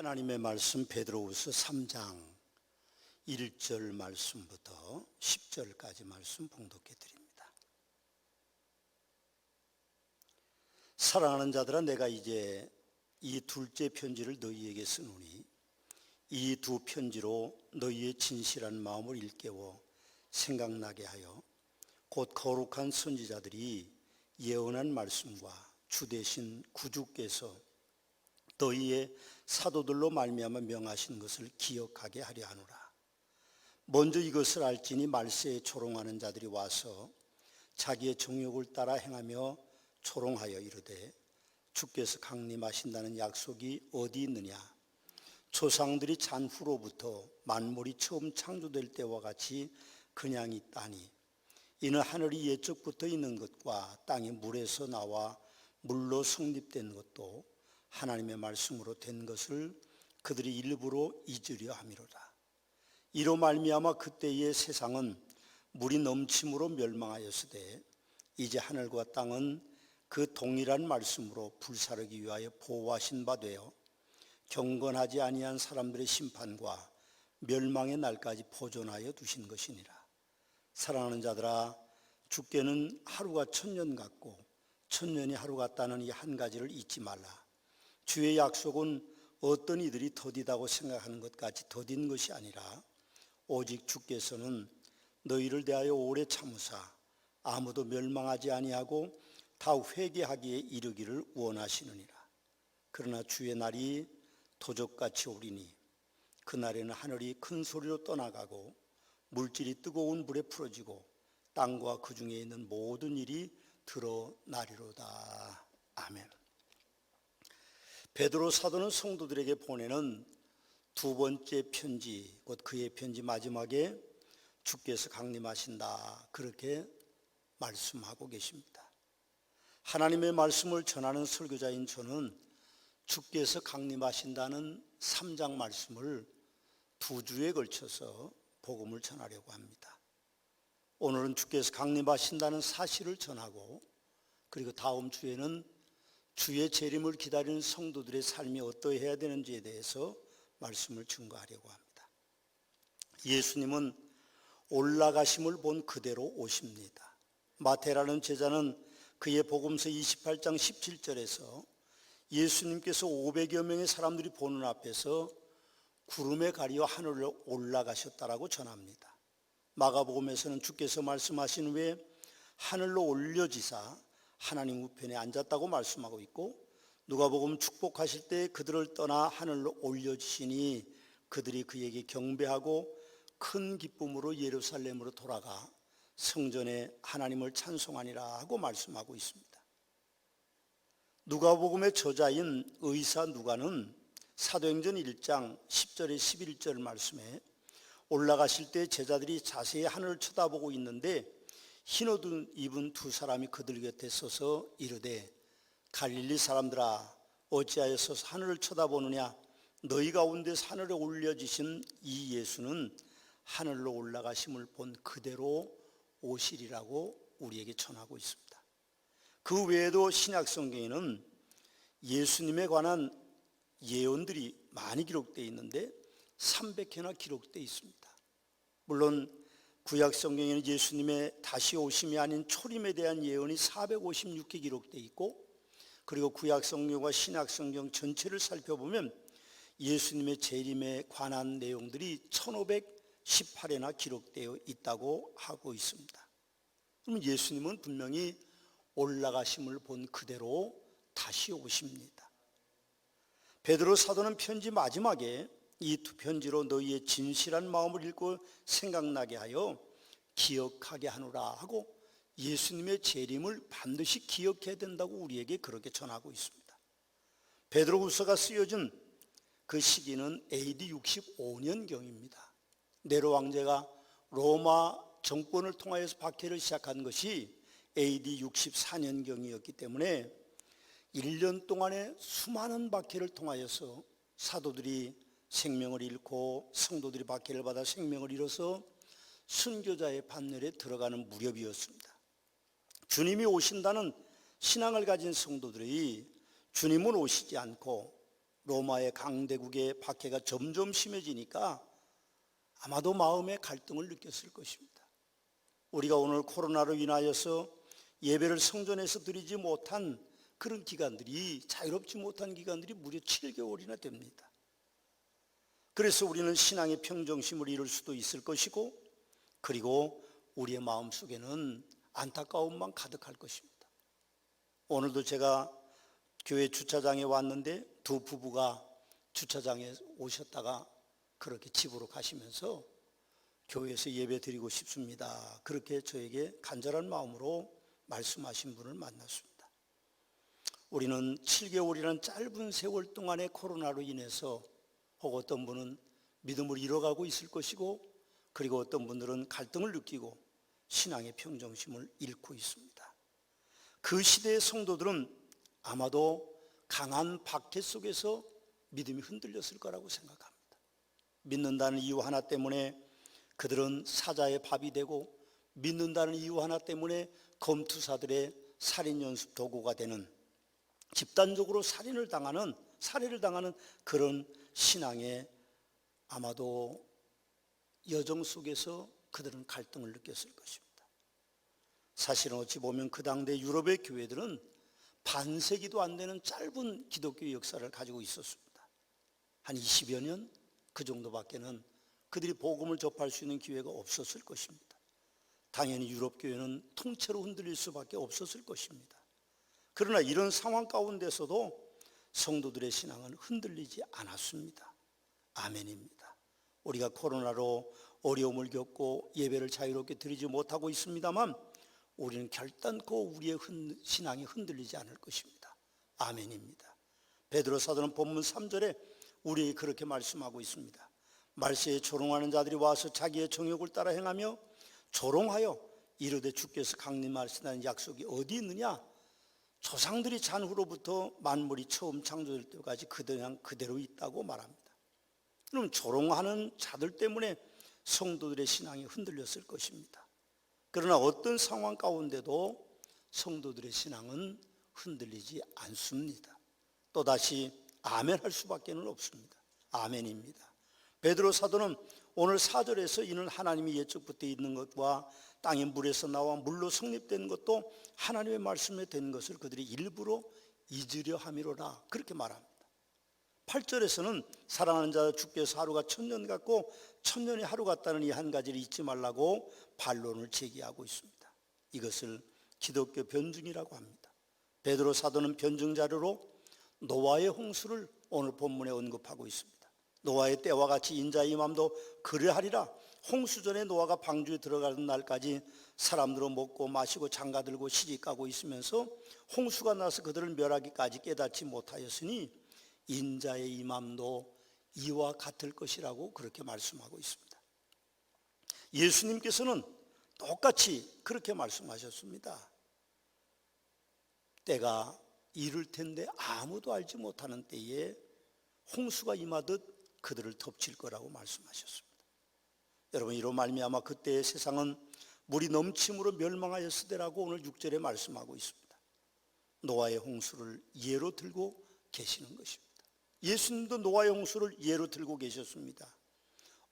하나님의 말씀 베드로후서 3장 1절 말씀부터 10절까지 말씀 봉독해 드립니다. 사랑하는 자들아, 내가 이제 이 둘째 편지를 너희에게 쓰노니 이 두 편지로 너희의 진실한 마음을 일깨워 생각나게 하여 곧 거룩한 선지자들이 예언한 말씀과 주 되신 구주께서 너희의 사도들로 말미암아 명하신 것을 기억하게 하려 하노라. 먼저 이것을 알지니 말세에 조롱하는 자들이 와서 자기의 정욕을 따라 행하며 조롱하여 이르되 주께서 강림하신다는 약속이 어디 있느냐? 조상들이 잔 후로부터 만물이 처음 창조될 때와 같이 그냥 있다니, 이는 하늘이 옛적부터 있는 것과 땅이 물에서 나와 물로 성립된 것도 하나님의 말씀으로 된 것을 그들이 일부러 잊으려 함이로다. 이로 말미암아 그때의 세상은 물이 넘침으로 멸망하였으되 이제 하늘과 땅은 그 동일한 말씀으로 불사르기 위하여 보호하신 바 되어 경건하지 아니한 사람들의 심판과 멸망의 날까지 보존하여 두신 것이니라. 사랑하는 자들아, 주께는 하루가 천년 같고 천년이 하루 같다는 이 한 가지를 잊지 말라. 주의 약속은 어떤 이들이 더디다고 생각하는 것 같이 더딘 것이 아니라 오직 주께서는 너희를 대하여 오래 참으사 아무도 멸망하지 아니하고 다 회개하기에 이르기를 원하시느니라. 그러나 주의 날이 도적같이 오리니 그날에는 하늘이 큰 소리로 떠나가고 물질이 뜨거운 불에 풀어지고 땅과 그 중에 있는 모든 일이 드러나리로다. 아멘. 베드로 사도는 성도들에게 보내는 두 번째 편지, 곧 그의 편지 마지막에 주께서 강림하신다, 그렇게 말씀하고 계십니다. 하나님의 말씀을 전하는 설교자인 저는 주께서 강림하신다는 3장 말씀을 두 주에 걸쳐서 복음을 전하려고 합니다. 오늘은 주께서 강림하신다는 사실을 전하고, 그리고 다음 주에는 주의 재림을 기다리는 성도들의 삶이 어떠해야 되는지에 대해서 말씀을 증거하려고 합니다. 예수님은 올라가심을 본 그대로 오십니다. 마태라는 제자는 그의 복음서 28장 17절에서 예수님께서 500여 명의 사람들이 보는 앞에서 구름에 가리어 하늘로 올라가셨다라고 전합니다. 마가복음에서는 주께서 말씀하신 후에 하늘로 올려지사 하나님 우편에 앉았다고 말씀하고 있고, 누가복음 축복하실 때 그들을 떠나 하늘로 올려지시니 그들이 그에게 경배하고 큰 기쁨으로 예루살렘으로 돌아가 성전에 하나님을 찬송하니라 하고 말씀하고 있습니다. 누가복음의 저자인 의사 누가는 사도행전 1장 10절에 11절 말씀에 올라가실 때 제자들이 자세히 하늘을 쳐다보고 있는데 흰옷 입은 두 사람이 그들 곁에 서서 이르되 갈릴리 사람들아, 어찌하여 서서 하늘을 쳐다보느냐? 너희 가운데서 하늘에 올려지신 이 예수는 하늘로 올라가심을 본 그대로 오시리라고 우리에게 전하고 있습니다. 그 외에도 신약 성경에는 예수님에 관한 예언들이 많이 기록되어 있는데 300회나 기록되어 있습니다. 물론 구약 성경에는 예수님의 다시 오심이 아닌 초림에 대한 예언이 456개 기록되어 있고, 그리고 구약 성경과 신약 성경 전체를 살펴보면 예수님의 재림에 관한 내용들이 1518회나 기록되어 있다고 하고 있습니다. 그러면 예수님은 분명히 올라가심을 본 그대로 다시 오십니다. 베드로 사도는 편지 마지막에 이 두 편지로 너희의 진실한 마음을 읽고 생각나게 하여 기억하게 하노라 하고 예수님의 재림을 반드시 기억해야 된다고 우리에게 그렇게 전하고 있습니다. 베드로후서가 쓰여진 그 시기는 AD 65년경입니다. 네로 왕제가 로마 정권을 통하여서 박해를 시작한 것이 AD 64년경이었기 때문에 1년 동안에 수많은 박해를 통하여서 사도들이 생명을 잃고 성도들이 박해를 받아 생명을 잃어서 순교자의 반열에 들어가는 무렵이었습니다. 주님이 오신다는 신앙을 가진 성도들이 주님은 오시지 않고 로마의 강대국의 박해가 점점 심해지니까 아마도 마음의 갈등을 느꼈을 것입니다. 우리가 오늘 코로나로 인하여서 예배를 성전에서 드리지 못한 그런 기간들이, 자유롭지 못한 기간들이 무려 7개월이나 됩니다. 그래서 우리는 신앙의 평정심을 잃을 수도 있을 것이고, 그리고 우리의 마음속에는 안타까움만 가득할 것입니다. 오늘도 제가 교회 주차장에 왔는데 두 부부가 주차장에 오셨다가 그렇게 집으로 가시면서 교회에서 예배 드리고 싶습니다, 그렇게 저에게 간절한 마음으로 말씀하신 분을 만났습니다. 우리는 7개월이라는 짧은 세월 동안의 코로나로 인해서 혹 어떤 분은 믿음을 잃어가고 있을 것이고, 그리고 어떤 분들은 갈등을 느끼고 신앙의 평정심을 잃고 있습니다. 그 시대의 성도들은 아마도 강한 박해 속에서 믿음이 흔들렸을 거라고 생각합니다. 믿는다는 이유 하나 때문에 그들은 사자의 밥이 되고, 믿는다는 이유 하나 때문에 검투사들의 살인 연습 도구가 되는, 집단적으로 살해를 당하는 그런 신앙의 아마도 여정 속에서 그들은 갈등을 느꼈을 것입니다. 사실은 어찌 보면 그 당대 유럽의 교회들은 반세기도 안 되는 짧은 기독교 역사를 가지고 있었습니다. 한 20여 년 그 정도밖에는 그들이 복음을 접할 수 있는 기회가 없었을 것입니다. 당연히 유럽 교회는 통째로 흔들릴 수밖에 없었을 것입니다. 그러나 이런 상황 가운데서도 성도들의 신앙은 흔들리지 않았습니다. 아멘입니다. 우리가 코로나로 어려움을 겪고 예배를 자유롭게 드리지 못하고 있습니다만, 우리는 결단코 우리의 신앙이 흔들리지 않을 것입니다. 아멘입니다. 베드로 사도는 본문 3절에 우리에게 그렇게 말씀하고 있습니다. 말세에 조롱하는 자들이 와서 자기의 정욕을 따라 행하며 조롱하여 이르되 주께서 강림하시다는 약속이 어디 있느냐? 조상들이 잔 후로부터 만물이 처음 창조될 때까지 그냥 그대로 있다고 말합니다. 그럼 조롱하는 자들 때문에 성도들의 신앙이 흔들렸을 것입니다. 그러나 어떤 상황 가운데도 성도들의 신앙은 흔들리지 않습니다. 또다시 아멘 할 수밖에 없습니다. 아멘입니다. 베드로 사도는 오늘 4절에서 이는 하나님이 옛적부터 있는 것과 땅의 물에서 나와 물로 성립된 것도 하나님의 말씀에 된 것을 그들이 일부러 잊으려 함이로라, 그렇게 말합니다. 8절에서는 사랑하는 자 주께서 하루가 1000년 같고 1000년이 하루 같다는 이 한 가지를 잊지 말라고 반론을 제기하고 있습니다. 이것을 기독교 변증이라고 합니다. 베드로 사도는 변증 자료로 노아의 홍수를 오늘 본문에 언급하고 있습니다. 노아의 때와 같이 인자의 임함도 그러하리라. 홍수 전에 노아가 방주에 들어가는 날까지 사람들은 먹고 마시고 장가들고 시집가고 있으면서 홍수가 나서 그들을 멸하기까지 깨닫지 못하였으니 인자의 임함도 이와 같을 것이라고 그렇게 말씀하고 있습니다. 예수님께서는 똑같이 그렇게 말씀하셨습니다. 때가 이를 텐데 아무도 알지 못하는 때에 홍수가 임하듯 그들을 덮칠 거라고 말씀하셨습니다. 여러분, 이로 말미암아 그때의 세상은 물이 넘침으로 멸망하였으되라고 오늘 6절에 말씀하고 있습니다. 노아의 홍수를 예로 들고 계시는 것입니다. 예수님도 노아의 홍수를 예로 들고 계셨습니다.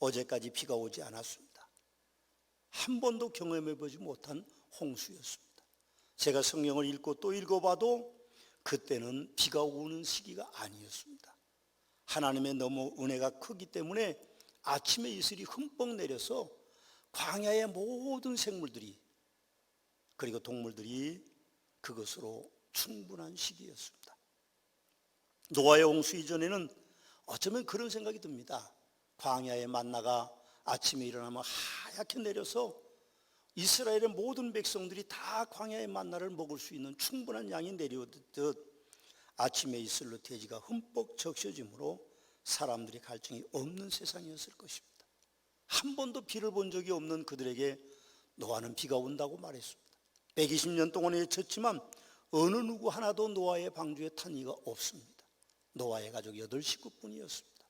어제까지 비가 오지 않았습니다. 한 번도 경험해보지 못한 홍수였습니다. 제가 성경을 읽고 또 읽어봐도 그때는 비가 오는 시기가 아니었습니다. 하나님의 너무 은혜가 크기 때문에 아침에 이슬이 흠뻑 내려서 광야의 모든 생물들이, 그리고 동물들이 그것으로 충분한 시기였습니다. 노아의 홍수 이전에는 어쩌면 그런 생각이 듭니다. 광야의 만나가 아침에 일어나면 하얗게 내려서 이스라엘의 모든 백성들이 다 광야의 만나를 먹을 수 있는 충분한 양이 내려오듯 아침에 이슬로 대지가 흠뻑 적셔지므로 사람들이 갈증이 없는 세상이었을 것입니다. 한 번도 비를 본 적이 없는 그들에게 노아는 비가 온다고 말했습니다. 120년 동안 외쳤지만 어느 누구 하나도 노아의 방주에 탄 이가 없습니다. 노아의 가족 8식구뿐이었습니다.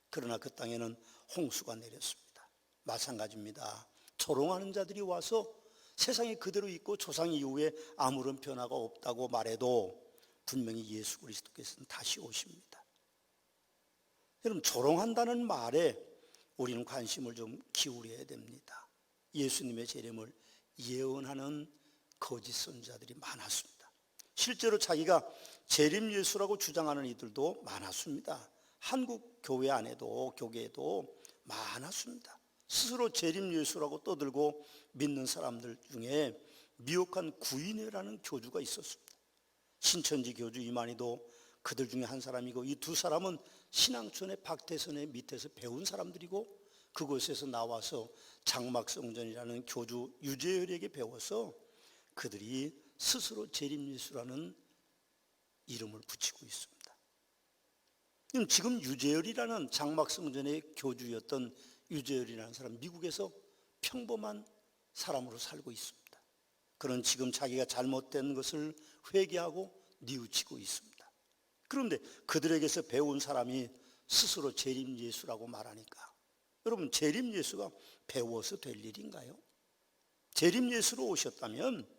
그러나 그 땅에는 홍수가 내렸습니다. 마찬가지입니다. 조롱하는 자들이 와서 세상이 그대로 있고 조상 이후에 아무런 변화가 없다고 말해도 분명히 예수 그리스도께서는 다시 오십니다. 여러분, 조롱한다는 말에 우리는 관심을 좀 기울여야 됩니다. 예수님의 재림을 예언하는 거짓 선지자들이 많았습니다. 실제로 자기가 재림 예수라고 주장하는 이들도 많았습니다. 한국 교회 안에도 교계에도 많았습니다. 스스로 재림 예수라고 떠들고 믿는 사람들 중에 미혹한 구인회라는 교주가 있었습니다. 신천지 교주 이만희도 그들 중에 한 사람이고, 이 두 사람은 신앙촌의 박태선의 밑에서 배운 사람들이고, 그곳에서 나와서 장막성전이라는 교주 유재열에게 배워서 그들이 스스로 재림예수라는 이름을 붙이고 있습니다. 지금 유재열이라는 장막성전의 교주였던 유재열이라는 사람, 미국에서 평범한 사람으로 살고 있습니다. 그는 지금 자기가 잘못된 것을 회개하고 뉘우치고 있습니다. 그런데 그들에게서 배운 사람이 스스로 재림예수라고 말하니까, 여러분, 재림예수가 배워서 될 일인가요? 재림예수로 오셨다면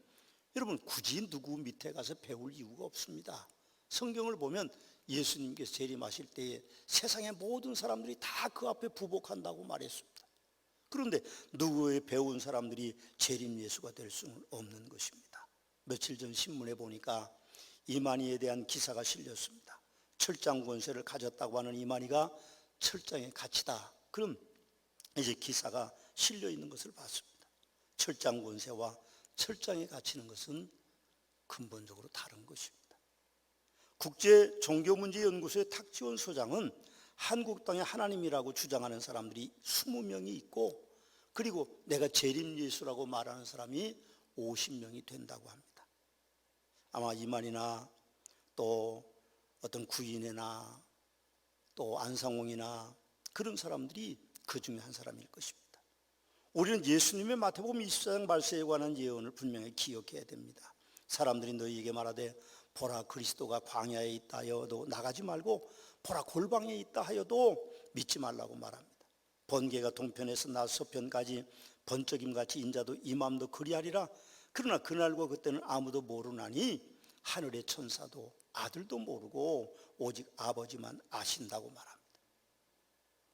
여러분, 굳이 누구 밑에 가서 배울 이유가 없습니다. 성경을 보면 예수님께서 재림하실 때에 세상의 모든 사람들이 다 그 앞에 부복한다고 말했습니다. 그런데 누구의 배운 사람들이 재림예수가 될 수는 없는 것입니다. 며칠 전 신문에 보니까 이만희에 대한 기사가 실렸습니다. 철장 권세를 가졌다고 하는 이만희가 철장에 갇히다. 그럼 이제 기사가 실려 있는 것을 봤습니다. 철장 권세와 철장에 갇히는 것은 근본적으로 다른 것입니다. 국제종교문제연구소의 탁지원 소장은 한국 땅에 하나님이라고 주장하는 사람들이 20명이 있고, 그리고 내가 재림예수라고 말하는 사람이 50명이 된다고 합니다. 아마 이만희나 또 어떤 구인회나 또 안상홍이나 그런 사람들이 그 중에 한 사람일 것입니다. 우리는 예수님의 마태복음 24장 말세에 관한 예언을 분명히 기억해야 됩니다. 사람들이 너희에게 말하되 보라 그리스도가 광야에 있다 하여도 나가지 말고 보라 골방에 있다 하여도 믿지 말라고 말합니다. 번개가 동편에서 나 서편까지 번쩍임같이 인자도 이맘도 그리하리라. 그러나 그날과 그때는 아무도 모르나니 하늘의 천사도 아들도 모르고 오직 아버지만 아신다고 말합니다.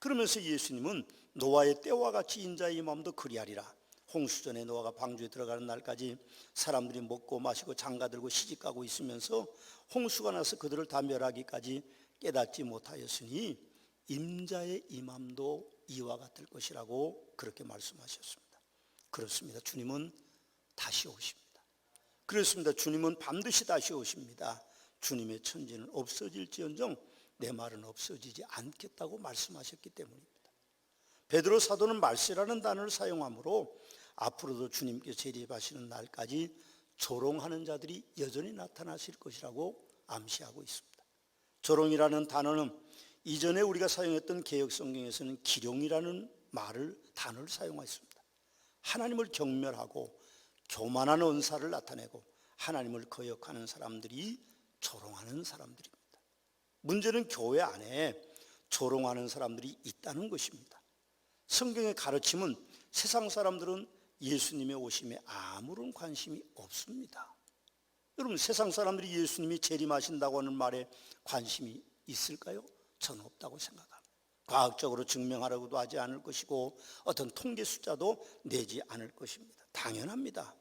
그러면서 예수님은 노아의 때와 같이 인자의 임함도 그리하리라. 홍수전에 노아가 방주에 들어가는 날까지 사람들이 먹고 마시고 장가들고 시집가고 있으면서 홍수가 나서 그들을 다 멸하기까지 깨닫지 못하였으니 임자의 임함도 이와 같을 것이라고 그렇게 말씀하셨습니다. 그렇습니다. 주님은 다시 오십니다. 그렇습니다. 주님은 반드시 다시 오십니다. 주님의 천지는 없어질지언정 내 말은 없어지지 않겠다고 말씀하셨기 때문입니다. 베드로 사도는 말세라는 단어를 사용하므로 앞으로도 주님께 재림하시는 날까지 조롱하는 자들이 여전히 나타나실 것이라고 암시하고 있습니다. 조롱이라는 단어는 이전에 우리가 사용했던 개역성경에서는 기룡이라는 단어를 사용했습니다. 하나님을 경멸하고 교만한 언사를 나타내고 하나님을 거역하는 사람들이 조롱하는 사람들입니다. 문제는 교회 안에 조롱하는 사람들이 있다는 것입니다. 성경의 가르침은 세상 사람들은 예수님의 오심에 아무런 관심이 없습니다. 여러분, 세상 사람들이 예수님이 재림하신다고 하는 말에 관심이 있을까요? 저는 없다고 생각합니다. 과학적으로 증명하려고도 하지 않을 것이고 어떤 통계 숫자도 내지 않을 것입니다. 당연합니다.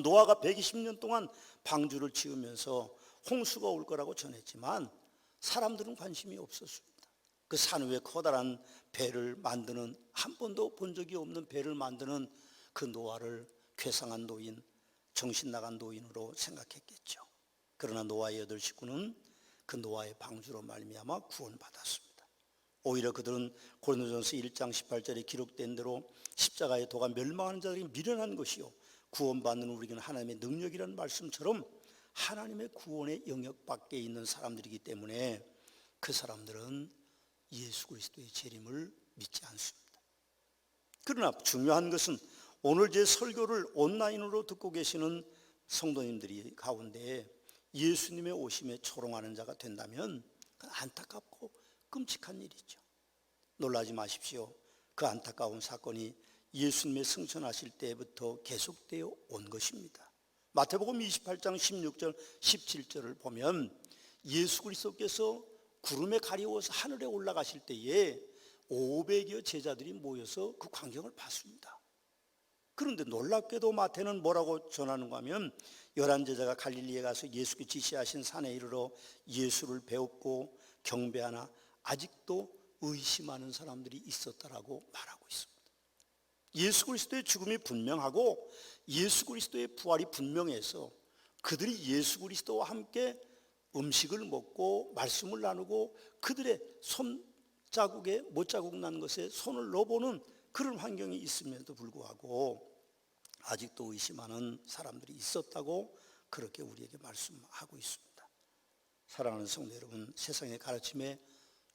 노아가 120년 동안 방주를 지으면서 홍수가 올 거라고 전했지만 사람들은 관심이 없었습니다. 그 산 위에 커다란 배를 만드는, 한 번도 본 적이 없는 배를 만드는 그 노아를 괴상한 노인, 정신 나간 노인으로 생각했겠죠. 그러나 노아의 8 식구는 그 노아의 방주로 말미암아 구원받았습니다. 오히려 그들은 고린도전서 1장 18절에 기록된 대로 십자가의 도가 멸망하는 자들이 미련한 것이요 구원받는 우리에게는 하나님의 능력이라는 말씀처럼 하나님의 구원의 영역 밖에 있는 사람들이기 때문에 그 사람들은 예수 그리스도의 재림을 믿지 않습니다. 그러나 중요한 것은 오늘 제 설교를 온라인으로 듣고 계시는 성도님들이 가운데 예수님의 오심에 조롱하는 자가 된다면 그건 안타깝고 끔찍한 일이죠. 놀라지 마십시오. 그 안타까운 사건이 예수님의 승천하실 때부터 계속되어 온 것입니다. 마태복음 28장 16절 17절을 보면 예수 그리스도께서 구름에 가리워서 하늘에 올라가실 때에 500여 제자들이 모여서 그 광경을 봤습니다. 그런데 놀랍게도 마태는 뭐라고 전하는가 하면 11제자가 갈릴리에 가서 예수께 지시하신 산에 이르러 예수를 배웁고 경배하나 아직도 의심하는 사람들이 있었다라고 말하고 있습니다. 예수 그리스도의 죽음이 분명하고 예수 그리스도의 부활이 분명해서 그들이 예수 그리스도와 함께 음식을 먹고 말씀을 나누고 그들의 손자국에 못자국 난 것에 손을 넣어보는 그런 환경이 있음에도 불구하고 아직도 의심하는 사람들이 있었다고 그렇게 우리에게 말씀하고 있습니다. 사랑하는 성도 여러분, 세상의 가르침에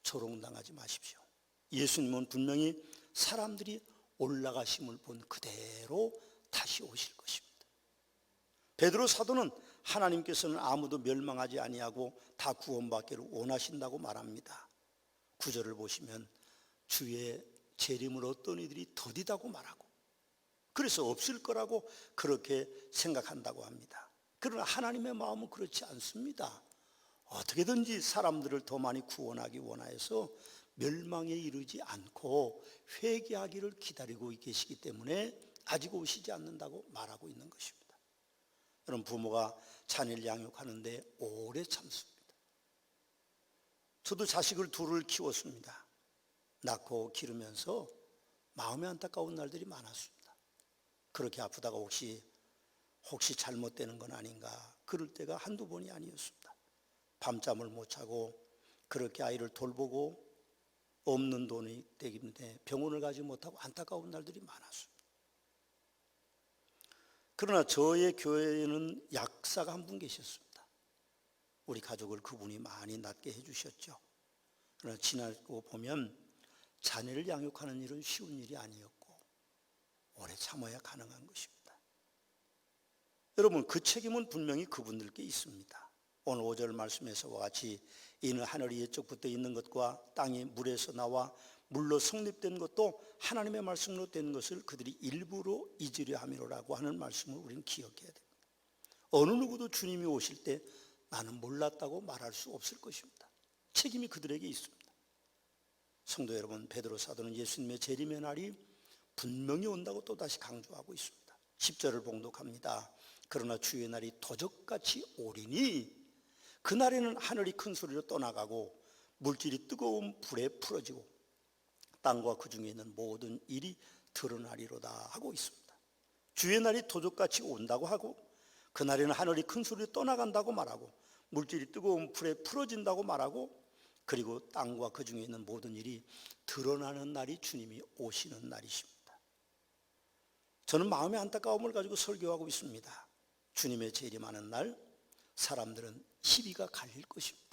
조롱당하지 마십시오. 예수님은 분명히 사람들이 올라가심을 본 그대로 다시 오실 것입니다. 베드로 사도는 하나님께서는 아무도 멸망하지 아니하고 다 구원받기를 원하신다고 말합니다. 9절을 보시면 주의 재림을 어떤 이들이 더디다고 말하고 그래서 없을 거라고 그렇게 생각한다고 합니다. 그러나 하나님의 마음은 그렇지 않습니다. 어떻게든지 사람들을 더 많이 구원하기 원하여서 멸망에 이르지 않고 회개하기를 기다리고 계시기 때문에 아직 오시지 않는다고 말하고 있는 것입니다. 여러분, 부모가 자녀를 양육하는데 오래 참습니다. 저도 자식을 둘을 키웠습니다. 낳고 기르면서 마음이 안타까운 날들이 많았습니다. 그렇게 아프다가 혹시 잘못되는 건 아닌가 그럴 때가 한두 번이 아니었습니다. 밤잠을 못 자고 그렇게 아이를 돌보고 없는 돈이 때문에 병원을 가지 못하고 안타까운 날들이 많았습니다. 그러나 저의 교회에는 약사가 한 분 계셨습니다. 우리 가족을 그분이 많이 낫게 해주셨죠. 그러나 지나고 보면 자녀를 양육하는 일은 쉬운 일이 아니었고 오래 참아야 가능한 것입니다. 여러분, 그 책임은 분명히 그분들께 있습니다. 오늘 5절 말씀에서와 같이 이는 하늘이 옛적부터 있는 것과 땅이 물에서 나와 물로 성립된 것도 하나님의 말씀으로 된 것을 그들이 일부러 잊으려 함이로라고 하는 말씀을 우리는 기억해야 됩니다. 어느 누구도 주님이 오실 때 나는 몰랐다고 말할 수 없을 것입니다. 책임이 그들에게 있습니다. 성도 여러분, 베드로 사도는 예수님의 재림의 날이 분명히 온다고 또다시 강조하고 있습니다. 10절을 봉독합니다. 그러나 주의 날이 도적같이 오리니 그날에는 하늘이 큰 소리로 떠나가고 물질이 뜨거운 불에 풀어지고 땅과 그 중에 있는 모든 일이 드러나리로다 하고 있습니다. 주의 날이 도적같이 온다고 하고 그날에는 하늘이 큰 소리로 떠나간다고 말하고 물질이 뜨거운 불에 풀어진다고 말하고 그리고 땅과 그 중에 있는 모든 일이 드러나는 날이 주님이 오시는 날이십니다. 저는 마음의 안타까움을 가지고 설교하고 있습니다. 주님의 재림하는 날 사람들은 시비가 갈릴 것입니다.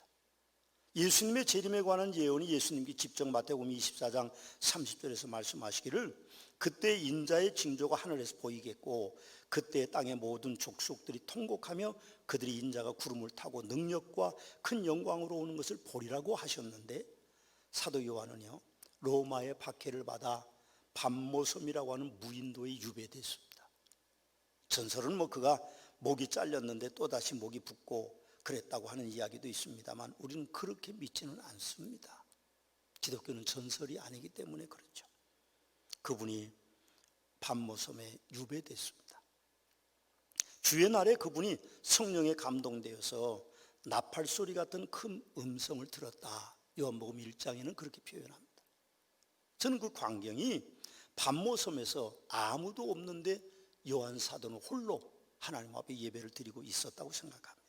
예수님의 재림에 관한 예언이 예수님께 직접 마태복음 24장 30절에서 말씀하시기를 그때 인자의 징조가 하늘에서 보이겠고 그때 땅의 모든 족속들이 통곡하며 그들이 인자가 구름을 타고 능력과 큰 영광으로 오는 것을 보리라고 하셨는데 사도 요한은요 로마의 박해를 받아 밤모섬이라고 하는 무인도에 유배됐습니다. 전설은 그가 목이 잘렸는데 또다시 목이 붙고 그랬다고 하는 이야기도 있습니다만 우리는 그렇게 믿지는 않습니다. 기독교는 전설이 아니기 때문에 그렇죠. 그분이 밤모섬에 유배됐습니다. 주의 날에 그분이 성령에 감동되어서 나팔 소리 같은 큰 음성을 들었다. 요한복음 1장에는 그렇게 표현합니다. 저는 그 광경이 밤모섬에서 아무도 없는데 요한 사도는 홀로 하나님 앞에 예배를 드리고 있었다고 생각합니다.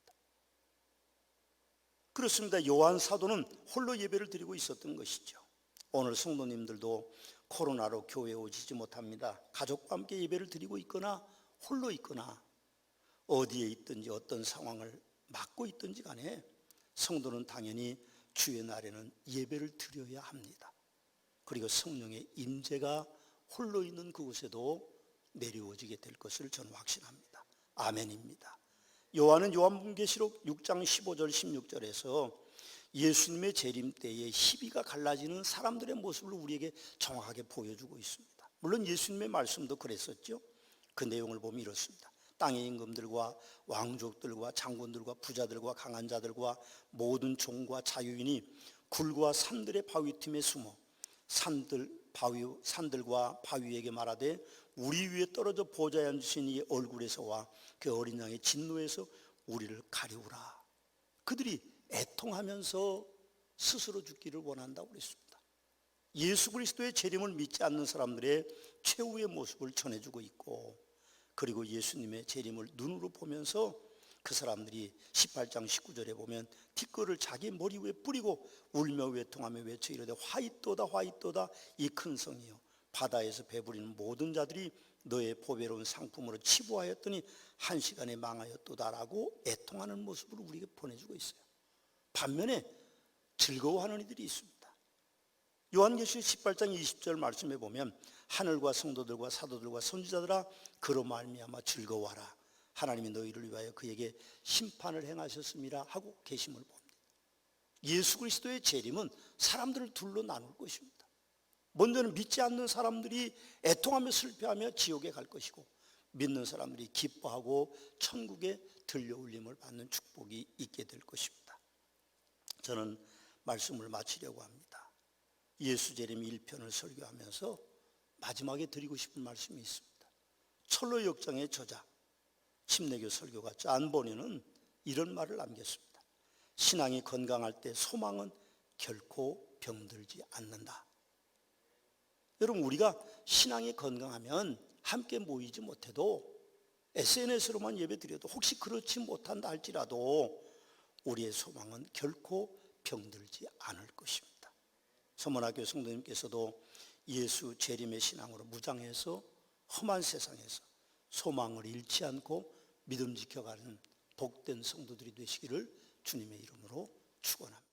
그렇습니다. 요한 사도는 홀로 예배를 드리고 있었던 것이죠. 오늘 성도님들도 코로나로 교회에 오시지 못합니다. 가족과 함께 예배를 드리고 있거나 홀로 있거나 어디에 있든지 어떤 상황을 맞고 있든지 간에 성도는 당연히 주의 날에는 예배를 드려야 합니다. 그리고 성령의 임재가 홀로 있는 그곳에도 내려오지게 될 것을 저는 확신합니다. 아멘입니다. 요한은 요한복음계시록 6장 15절 16절에서 예수님의 재림 때에 시비가 갈라지는 사람들의 모습을 우리에게 정확하게 보여주고 있습니다. 물론 예수님의 말씀도 그랬었죠. 그 내용을 보면 이렇습니다. 땅의 임금들과 왕족들과 장군들과 부자들과 강한 자들과 모든 종과 자유인이 굴과 산들의 바위 틈에 숨어 산들과 바위에게 말하되 우리 위에 떨어져 보좌에 앉으신 이 얼굴에서와 그 어린 양의 진노에서 우리를 가리우라. 그들이 애통하면서 스스로 죽기를 원한다고 그랬습니다. 예수 그리스도의 재림을 믿지 않는 사람들의 최후의 모습을 전해주고 있고, 그리고 예수님의 재림을 눈으로 보면서 그 사람들이 18장 19절에 보면 티끌을 자기 머리 위에 뿌리고 울며 외통하며 외쳐 이르되 화이또다 화이또다 이 큰 성이여 바다에서 배부리는 모든 자들이 너의 보배로운 상품으로 치부하였더니 한 시간에 망하였도다라고 애통하는 모습을 우리에게 보내주고 있어요. 반면에 즐거워하는 이들이 있습니다. 요한계시록 18장 20절 말씀에 보면 하늘과 성도들과 사도들과 선지자들아 그로 말미암아 즐거워하라. 하나님이 너희를 위하여 그에게 심판을 행하셨음이라 하고 계심을 봅니다. 예수 그리스도의 재림은 사람들을 둘로 나눌 것입니다. 먼저는 믿지 않는 사람들이 애통하며 슬퍼하며 지옥에 갈 것이고, 믿는 사람들이 기뻐하고 천국에 들려올림을 받는 축복이 있게 될 것입니다. 저는 말씀을 마치려고 합니다. 예수 재림 1편을 설교하면서 마지막에 드리고 싶은 말씀이 있습니다. 철로 역정의 저자 침례교 설교가 짠 본인은 이런 말을 남겼습니다. 신앙이 건강할 때 소망은 결코 병들지 않는다. 여러분, 우리가 신앙이 건강하면 함께 모이지 못해도 SNS로만 예배 드려도 혹시 그렇지 못한다 할지라도 우리의 소망은 결코 병들지 않을 것입니다. 서문학교 성도님께서도 예수 재림의 신앙으로 무장해서 험한 세상에서 소망을 잃지 않고 믿음 지켜가는 복된 성도들이 되시기를 주님의 이름으로 축원합니다.